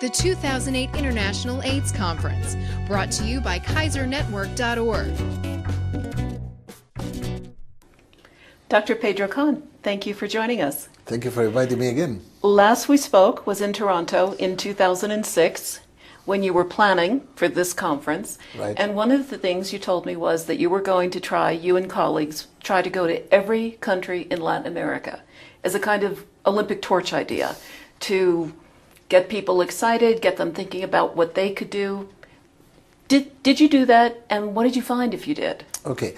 the 2008 International AIDS Conference, brought to you by KaiserNetwork.org. Dr. Pedro Cahn, thank you for joining us. Thank you for inviting me again. Last we spoke was in Toronto in 2006 when you were planning for this conference. Right. And one of the things you told me was that you were going to try, you and colleagues, try to go to every country in Latin America as a kind of Olympic torch idea to get people excited, get them thinking about what they could do. Did you do that, and what did you find if you did? Okay.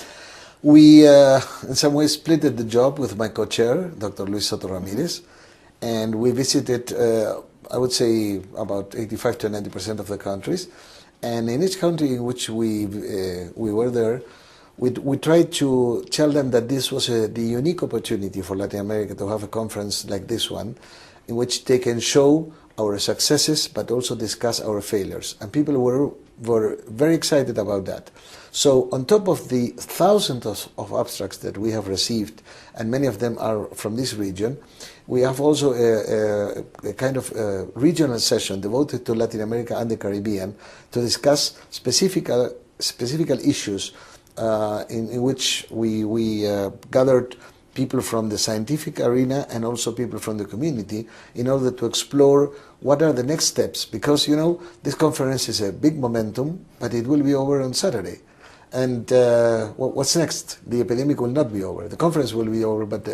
We, in some ways, split the job with my co-chair, Dr. Luis Soto Ramirez, and we visited, I would say, about 85 to 90% of the countries. And in each country in which we were there, we tried to tell them that this was the unique opportunity for Latin America to have a conference like this one, in which they can show our successes, but also discuss our failures. And people were very excited about that. So on top of the thousands of abstracts that we have received, and many of them are from this region, we have also a kind of regional session devoted to Latin America and the Caribbean to discuss specific issues in which we gathered people from the scientific arena and also people from the community in order to explore what are the next steps. Because, you know, this conference is a big momentum, but it will be over on Saturday. And what's next? The epidemic will not be over. The conference will be over, but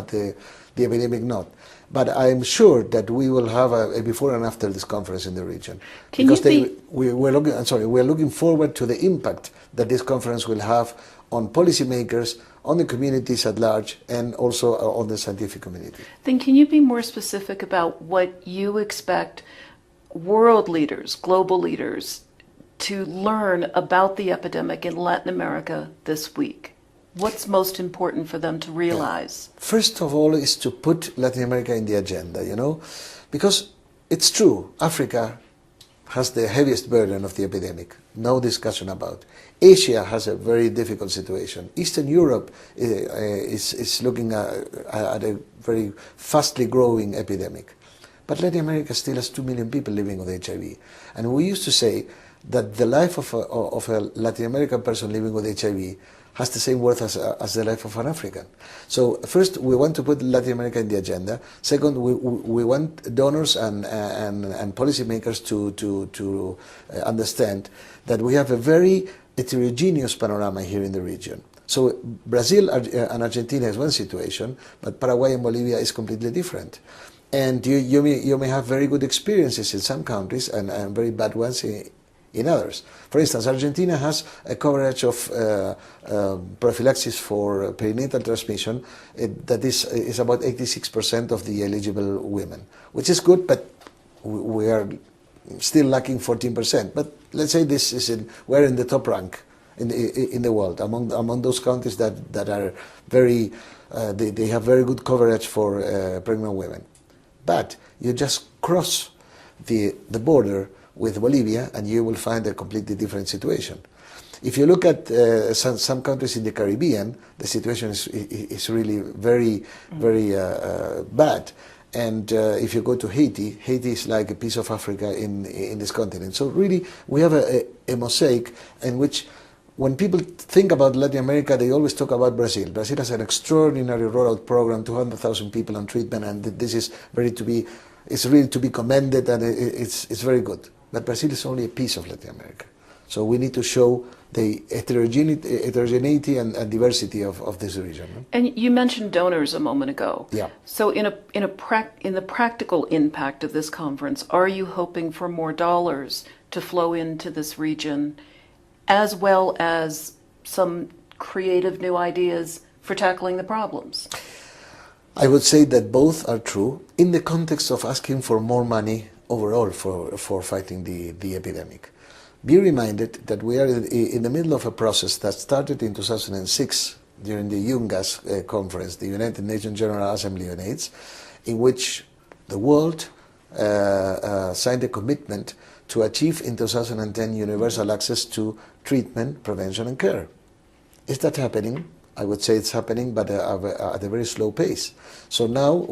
the epidemic not. But I'm sure that we will have a before and after this conference in the region. We're looking forward to the impact that this conference will have on policymakers, on the communities at large, and also on the scientific community. Then can you be more specific about what you expect world leaders, global leaders, to learn about the epidemic in Latin America this week? What's most important for them to realize? Yeah. First of all is to put Latin America in the agenda, you know, because it's true, Africa has the heaviest burden of the epidemic, no discussion about. Asia has a very difficult situation. Eastern Europe is looking at a very fastly growing epidemic. But Latin America still has 2 million people living with HIV. And we used to say that the life of a Latin American person living with HIV has the same worth as the life of an African. So first, we want to put Latin America in the agenda. Second, we want donors and policymakers to understand that we have a very heterogeneous panorama here in the region. So Brazil and Argentina is one situation, but Paraguay and Bolivia is completely different. And you may have very good experiences in some countries and very bad ones in others. For instance, Argentina has a coverage of prophylaxis for perinatal transmission that is about 86% of the eligible women, which is good, but we are still lacking 14%. But let's say we're in the top rank in the world among those countries that are very they have very good coverage for pregnant women. But you just cross the border with Bolivia, and you will find a completely different situation. If you look at some countries in the Caribbean, the situation is really very bad. And if you go to Haiti, Haiti is like a piece of Africa in this continent. So really, we have a mosaic in which, when people think about Latin America, they always talk about Brazil. Brazil has an extraordinary rollout program, 200,000 people on treatment, and this is it's really to be commended, and it's very good. But Brazil is only a piece of Latin America. So we need to show the heterogeneity and diversity of this region. No? And you mentioned donors a moment ago. Yeah. So in the practical impact of this conference, are you hoping for more dollars to flow into this region, as well as some creative new ideas for tackling the problems? I would say that both are true in the context of asking for more money overall for fighting the epidemic. Be reminded that we are in the middle of a process that started in 2006 during the UNGAS conference, the United Nations General Assembly on AIDS, in which the world signed a commitment to achieve in 2010 universal access to treatment, prevention and care. Is that happening? I would say it's happening, but at a very slow pace. So now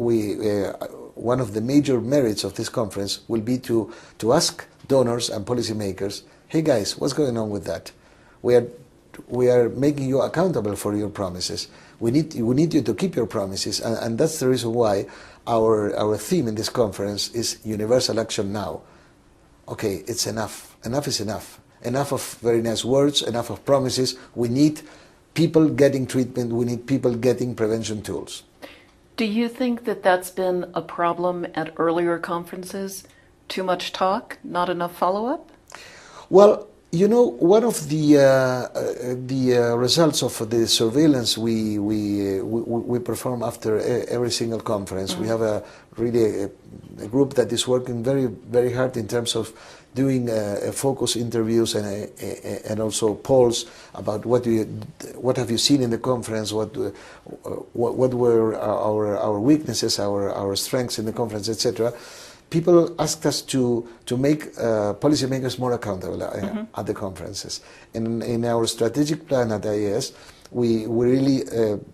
one of the major merits of this conference will be to ask donors and policymakers, hey guys, what's going on with that? We are making you accountable for your promises. We need you to keep your promises, and that's the reason why our theme in this conference is Universal Action Now. Okay, it's enough. Enough is enough. Enough of very nice words, enough of promises. We need people getting treatment, we need people getting prevention tools. Do you think that that's been a problem at earlier conferences? Too much talk, not enough follow-up? Well, you know, one of the results of the surveillance we perform after every single conference, we have a group that is working very hard in terms of doing focus interviews and also polls about what have you seen in the conference, what were our weaknesses, our strengths in the conference, etc. People asked us to make policymakers more accountable at the conferences. And in our strategic plan at IAS, we really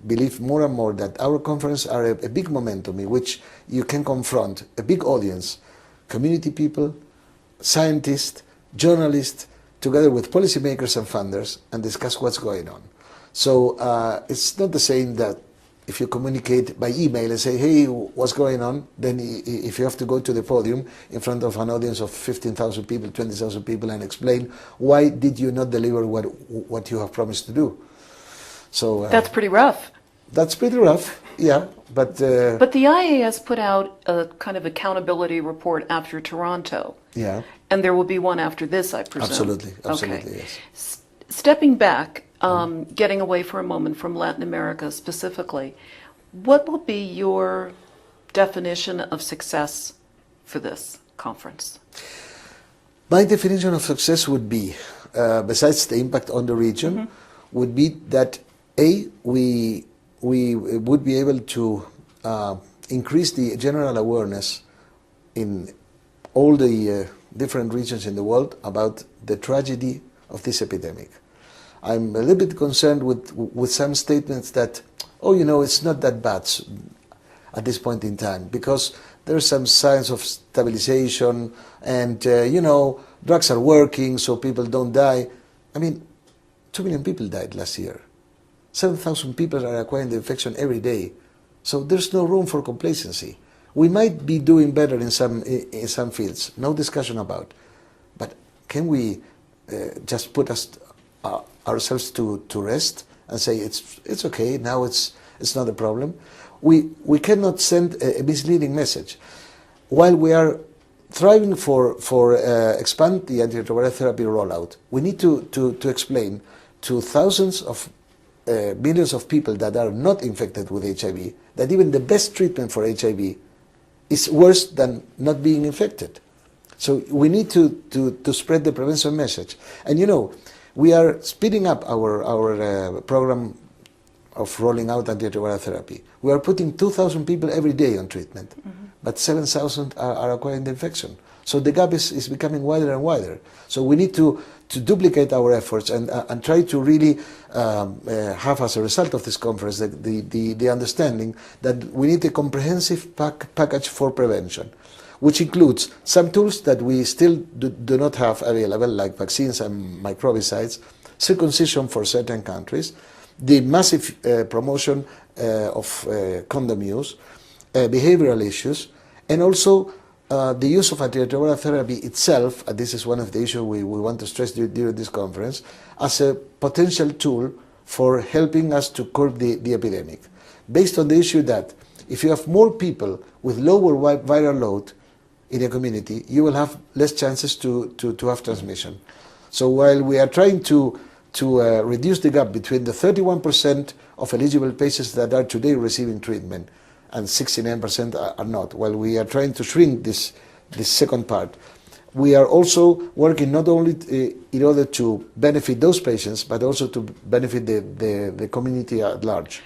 believe more and more that our conferences are a big momentum in which you can confront a big audience, community people, scientists, journalists, together with policymakers and funders, and discuss what's going on. So it's not the same that if you communicate by email and say, hey, what's going on, then if you have to go to the podium in front of an audience of 15,000 people, 20,000 people and explain why did you not deliver what you have promised to do. So that's pretty rough. That's pretty rough, yeah. But the IAS put out a kind of accountability report after Toronto. Yeah. And there will be one after this, I presume. Absolutely, Okay. Yes. Stepping back, getting away for a moment from Latin America specifically, what will be your definition of success for this conference? My definition of success would be, besides the impact on the region, would be that we would be able to increase the general awareness in all the different regions in the world about the tragedy of this epidemic. I'm a little bit concerned with some statements that, oh, you know, it's not that bad at this point in time, because there's some signs of stabilization and, you know, drugs are working so people don't die. I mean, 2 million people died last year. 7,000 people are acquiring the infection every day. So there's no room for complacency. We might be doing better in some fields, no discussion about. But can we just put ourselves to rest and say it's okay, now it's not a problem? We cannot send a misleading message. While we are striving for expand the antiretroviral therapy rollout, we need to explain to thousands of millions of people that are not infected with HIV that even the best treatment for HIV is worse than not being infected. So we need to spread the prevention message. And you know, we are speeding up our program of rolling out antiretroviral therapy. We are putting 2,000 people every day on treatment, but 7,000 are acquiring the infection. So the gap is becoming wider and wider. So we need to duplicate our efforts and try to really have, as a result of this conference, the understanding that we need a comprehensive package for prevention, which includes some tools that we still do not have available, like vaccines and microbicides, circumcision for certain countries, the massive promotion of condom use, behavioral issues, and also the use of antiretroviral therapy itself, and this is one of the issues we want to stress during this conference, as a potential tool for helping us to curb the epidemic. Based on the issue that if you have more people with lower viral load in a community, you will have less chances to have transmission. So while we are trying to reduce the gap between the 31% of eligible patients that are today receiving treatment and 69% are not, while we are trying to shrink this second part, we are also working not only in order to benefit those patients, but also to benefit the community at large.